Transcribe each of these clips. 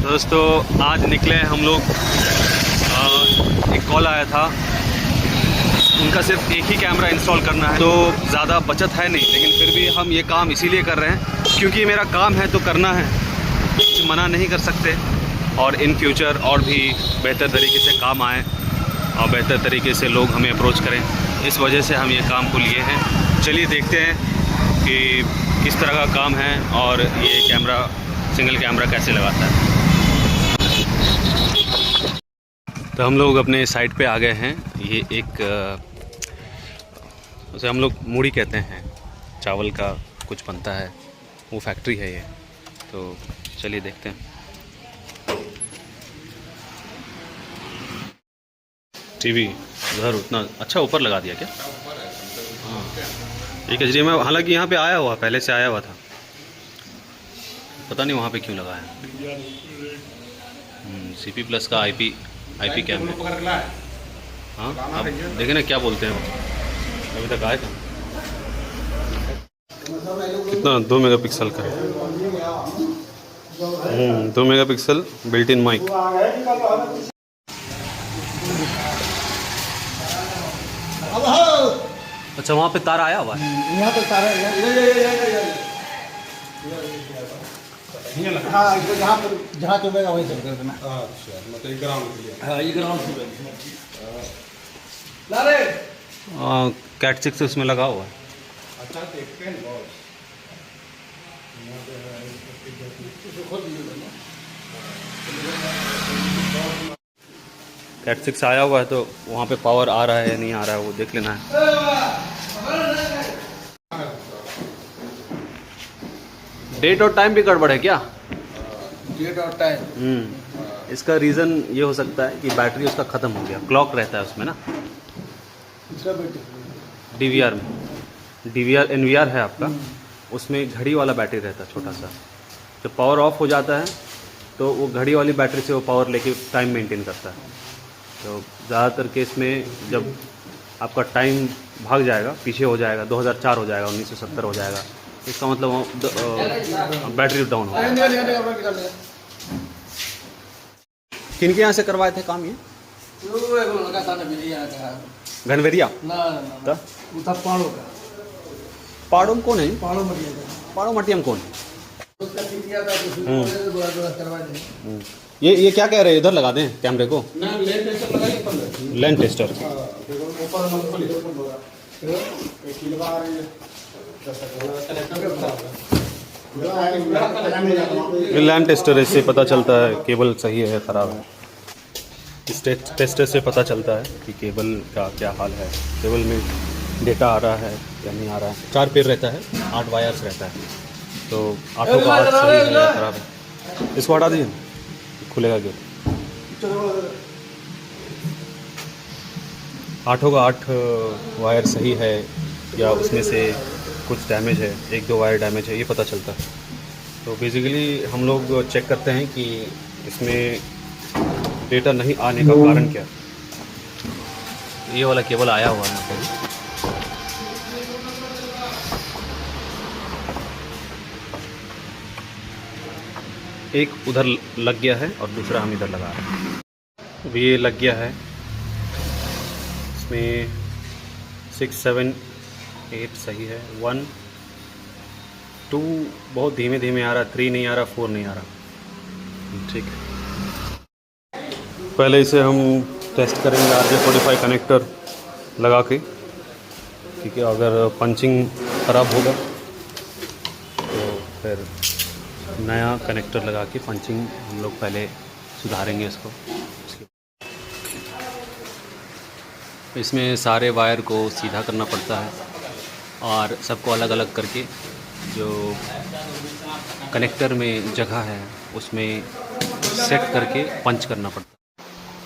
दोस्तों आज निकले हम लोग। एक कॉल आया था, उनका सिर्फ एक ही कैमरा इंस्टॉल करना है, तो ज़्यादा बचत है नहीं, लेकिन फिर भी हम ये काम इसीलिए कर रहे हैं क्योंकि मेरा काम है तो करना है, कुछ मना नहीं कर सकते। और इन फ्यूचर और भी बेहतर तरीके से काम आए और बेहतर तरीके से लोग हमें अप्रोच करें, इस वजह से हम ये काम को लिए हैं। चलिए देखते हैं कि किस तरह का काम है और ये कैमरा, सिंगल कैमरा कैसे लगाता है। तो हम लोग अपने साइट पे आ गए हैं। ये एक उसे हम लोग मूढ़ी कहते हैं, चावल का कुछ बनता है, वो फैक्ट्री है ये। तो चलिए देखते हैं। टीवी उधर उतना अच्छा ऊपर लगा दिया क्या? हाँ, एक HDMI, हालांकि यहाँ पे आया हुआ, पहले से आया हुआ था, पता नहीं वहाँ पे क्यों लगा है। CP प्लस का IP कैम है। हाँ, अब देखें ना क्या बोलते हैं वो, अभी तक आए था। कितना 2 मेगापिक्सल का है। 2 मेगापिक्सल बिल्ट इन माइक। अच्छा, वहाँ पे तार आया हुआ है। यहाँ पे तार जहाँ चुभेगा वही चल कर देना। अच्छा, मतलब ग्राउंड के लिए। हाँ, ये ग्राउंड से कैट 6 उसमें लगा हुआ है। अच्छा, देखते हैं बॉस। कैट 6 आया हुआ है, तो वहाँ पे पावर आ रहा है या नहीं आ रहा है वो देख लेना है। डेट और टाइम भी गड़बड़ है क्या? डेट और टाइम। इसका रीज़न ये हो सकता है कि बैटरी उसका ख़त्म हो गया। क्लॉक रहता है उसमें ना, DVR में। DVR NVR है आपका, उसमें घड़ी वाला बैटरी रहता है छोटा सा। जब पावर ऑफ हो जाता है तो वो घड़ी वाली बैटरी से वो पावर लेके टाइम मेंटेन करता है। तो ज़्यादातर केस में जब आपका टाइम भाग जाएगा, पीछे हो जाएगा, 2004 हो जाएगा, 1970 हो जाएगा, इसका मतलब बैटरी डाउन हो गया। किनके यहाँ से करवाए थे काम ये? घनवेरिया ना पाड़ो का। पाड़ो में कौन है? पाड़ो मटिया का। पाड़ो मटियम कौन है? उसका ठीक किया था, करवा दें। ये क्या कह रहे हैं, इधर लगा दें कैमरे को? ना लेंस टेस्टर लगाइए पंद्रह। Lens tester. ऊपर मूंगफली एक किलो आ रही है। ये लैम्प टेस्टर है, इससे पता चलता है केबल सही है ख़राब है। इस टेस्टर से पता चलता है कि केबल का क्या हाल है, केबल में डेटा आ रहा है या नहीं आ रहा है। 4 पेड़ रहता है, 8 वायर्स रहता है, तो 8 का 8 सही है या ख़राब है। इसको हटा दीजिए, खुलेगा गेट। 8 का 8 वायर सही है या उसमें से कुछ डैमेज है, 1-2 वायर डैमेज है, ये पता चलता है। तो बेसिकली हम लोग चेक करते हैं कि इसमें डेटा नहीं आने का कारण क्या। ये वाला केबल आया हुआ है यहाँ पे। एक उधर लग गया है और दूसरा हम इधर लगा रहे हैं। अब ये लग गया है, इसमें 6, 7, 8 सही है। 1, 2 बहुत धीमे धीमे आ रहा, 3 नहीं आ रहा, 4 नहीं आ रहा। ठीक है, पहले इसे हम टेस्ट करेंगे RJ45 कनेक्टर लगा के, ठीक है। अगर पंचिंग ख़राब होगा तो फिर नया कनेक्टर लगा के पंचिंग हम लोग पहले सुधारेंगे इसको। इसमें सारे वायर को सीधा करना पड़ता है और सबको अलग अलग करके जो कनेक्टर में जगह है उसमें सेट करके पंच करना पड़ता है।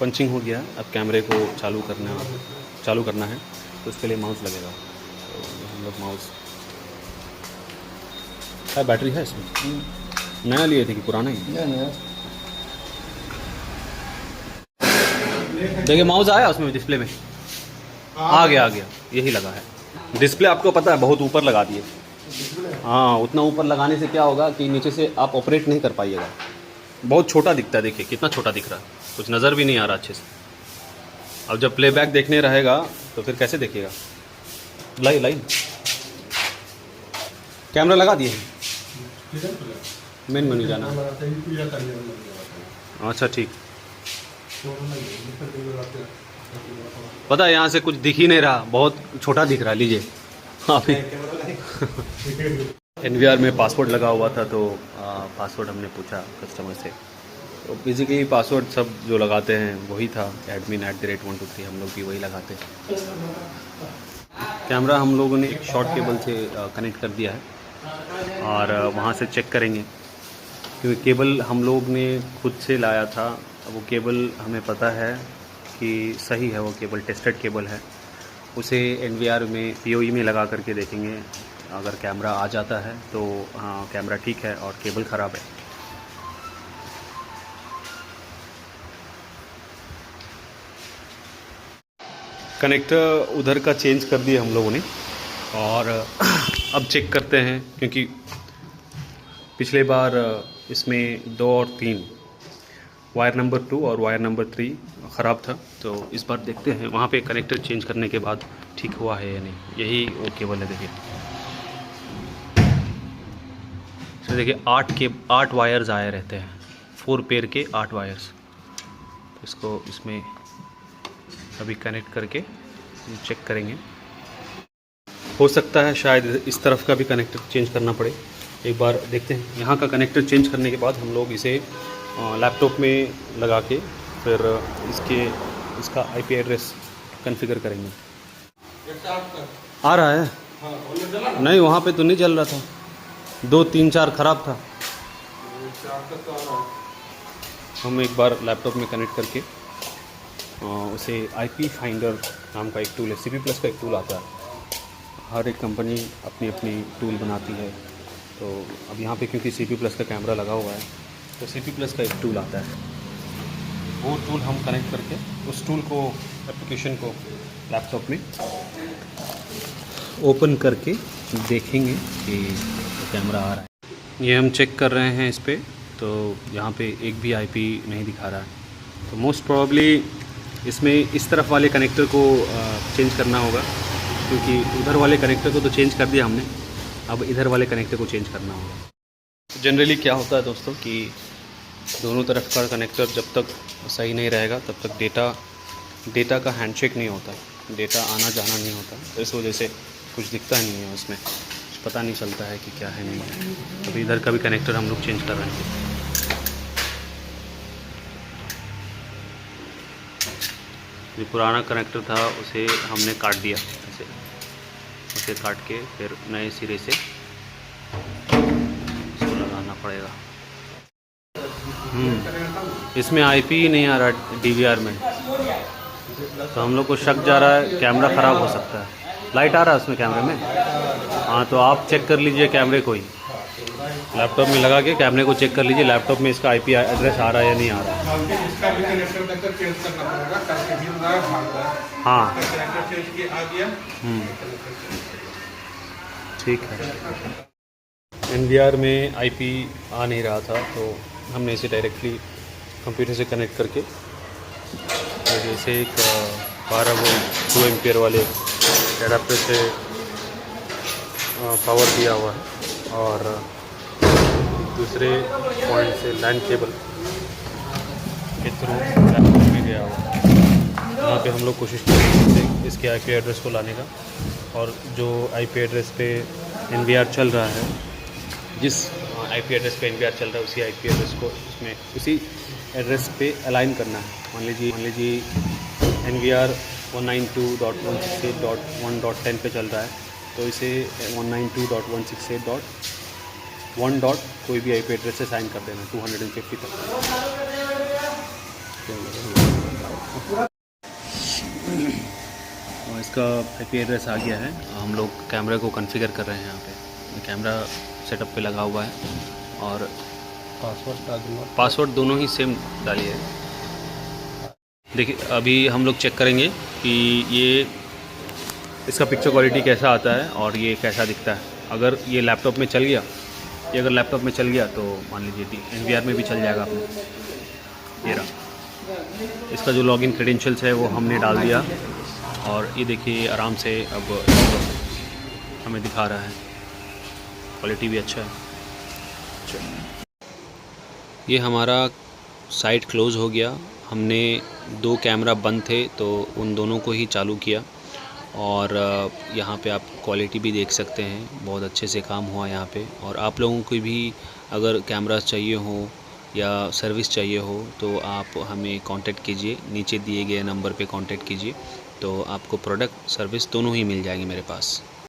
पंचिंग हो गया, अब कैमरे को चालू करना है, तो उसके लिए माउस लगेगा। तो हम लोग माउस, क्या बैटरी है इसमें? नया लिए थे कि पुराना ही? देखिए माउस आया उसमें, डिस्प्ले में आ गया यही लगा है। डिस्प्ले आपको पता है बहुत ऊपर लगा दिए। हाँ, उतना ऊपर लगाने से क्या होगा कि नीचे से आप ऑपरेट नहीं कर पाइएगा, बहुत छोटा दिखता है, देखिए कितना छोटा दिख रहा है, कुछ नज़र भी नहीं आ रहा अच्छे से। अब जब प्लेबैक देखने रहेगा तो फिर कैसे देखिएगा। लाइन कैमरा लगा दिए हैं, मेन मेन्यू जाना है। अच्छा ठीक, पता है यहाँ से कुछ दिख ही नहीं रहा, बहुत छोटा दिख रहा है। लीजिए आप NVR में पासवर्ड लगा हुआ था, तो पासवर्ड हमने पूछा कस्टमर से, तो बेसिकली पासवर्ड सब जो लगाते हैं वही था, admin@123, हम लोग भी वही लगाते हैं। कैमरा हम लोगों ने शॉर्ट केबल से कनेक्ट कर दिया है और वहाँ से चेक करेंगे, क्योंकि केबल हम लोग ने खुद से लाया था। वो केबल हमें पता है कि सही है, वो केबल टेस्टेड केबल है। उसे NVR में POE में लगा करके देखेंगे, अगर कैमरा आ जाता है तो हाँ कैमरा ठीक है और केबल ख़राब है। कनेक्टर उधर का चेंज कर दिया हम लोगों ने और अब चेक करते हैं, क्योंकि पिछले बार इसमें 2 और 3 वायर नंबर 2 और वायर नंबर 3 ख़राब था, तो इस बार देखते हैं वहाँ पे कनेक्टर चेंज करने के बाद ठीक हुआ है या नहीं। यही वो केबल है, देखिए। तो देखिए 8 वायर्स आए रहते हैं, 4 पेयर के 8 वायर्स। इसको इसमें अभी कनेक्ट करके चेक करेंगे। हो सकता है शायद इस तरफ का भी कनेक्टर चेंज करना पड़े, एक बार देखते हैं। यहाँ का कनेक्टर चेंज करने के बाद हम लोग इसे लैपटॉप में लगा के फिर इसका IP एड्रेस कॉन्फ़िगर करेंगे। आ रहा है? नहीं, वहाँ पे तो नहीं जल रहा था, 2 3 4 ख़राब था। हम एक बार लैपटॉप में कनेक्ट करके उसे IP फाइंडर नाम का एक टूल है, CP+ का एक टूल आता है। हर एक कंपनी अपनी अपनी टूल बनाती है, तो अब यहाँ पे क्योंकि CP+ का कैमरा लगा हुआ है तो CP+ का एक टूल आता है, वो टूल हम कनेक्ट करके उस टूल को, एप्लीकेशन को लैपटॉप में ओपन करके देखेंगे कि कैमरा आ रहा है। ये हम चेक कर रहे हैं इस पर, तो यहाँ पे एक भी IP नहीं दिखा रहा है, तो मोस्ट प्रोबेबली इसमें इस तरफ वाले कनेक्टर को चेंज करना होगा, क्योंकि उधर वाले कनेक्टर को तो चेंज कर दिया हमने, अब इधर वाले कनेक्टर को चेंज करना होगा। जनरली क्या होता है दोस्तों कि दोनों तरफ का कनेक्टर जब तक सही नहीं रहेगा तब तक डेटा का हैंडशेक नहीं होता, डेटा आना जाना नहीं होता, तो इस वजह से कुछ दिखता नहीं है उसमें, कुछ पता नहीं चलता है कि क्या है नहीं है। अभी इधर का भी कनेक्टर हम लोग चेंज कर रहे हैं। जो पुराना कनेक्टर था उसे हमने काट दिया, उसे काट के फिर नए सिरे से इसको लगाना पड़ेगा। इसमें IP ही नहीं आ रहा DVR में, तो हम लोग को शक जा रहा है कैमरा ख़राब हो सकता है। लाइट आ रहा है उसमें कैमरे में? हाँ, तो आप चेक कर लीजिए कैमरे को ही, लैपटॉप में लगा के कैमरे को चेक कर लीजिए, लैपटॉप में इसका IP एड्रेस आ रहा है या नहीं आ रहा है। हाँ ठीक है। NVR में IP आ नहीं रहा था, तो हमने इसे डायरेक्टली कंप्यूटर से कनेक्ट करके, जैसे एक 12 वोल्ट 2 एम्पियर वाले एडाप्टर से पावर दिया हुआ है और दूसरे पॉइंट से लैंड केबल के थ्रू लैपटॉप में गया हुआ है। यहाँ पे हम लोग कोशिश करेंगे इसके IP एड्रेस को लाने का, और जो IP एड्रेस पे NVR चल रहा है, जिस IP एड्रेस पे NVR चल रहा है उसी IP एड्रेस को उसमें उसी एड्रेस पे अलाइन करना है। मान लीजिए NVR 192.168.1.10 पे चल रहा है, तो इसे 192.168.1. कोई भी IP एड्रेस से साइन कर देना 250 तक। और इसका IP एड्रेस आ गया है, हम लोग कैमरा को कॉन्फ़िगर कर रहे हैं। यहाँ पे कैमरा सेटअप पे लगा हुआ है और पासवर्ड दोनों ही सेम डालिए। देखिए अभी हम लोग चेक करेंगे कि ये इसका पिक्चर क्वालिटी कैसा आता है और ये कैसा दिखता है। अगर ये लैपटॉप में चल गया ये अगर लैपटॉप में चल गया तो मान लीजिए NVR में भी चल जाएगा अपने। ये रहा इसका जो लॉगिन क्रेडेंशियल्स है वो हमने डाल दिया और ये देखिए आराम से अब हमें दिखा रहा है, क्वालिटी भी अच्छा है। ये हमारा साइट क्लोज़ हो गया। हमने 2 कैमरा बंद थे तो उन दोनों को ही चालू किया और यहाँ पे आप क्वालिटी भी देख सकते हैं, बहुत अच्छे से काम हुआ यहाँ पे। और आप लोगों को भी अगर कैमरास चाहिए हो या सर्विस चाहिए हो तो आप हमें कांटेक्ट कीजिए, नीचे दिए गए नंबर पे कांटेक्ट कीजिए तो आपको प्रोडक्ट सर्विस दोनों ही मिल जाएंगे मेरे पास।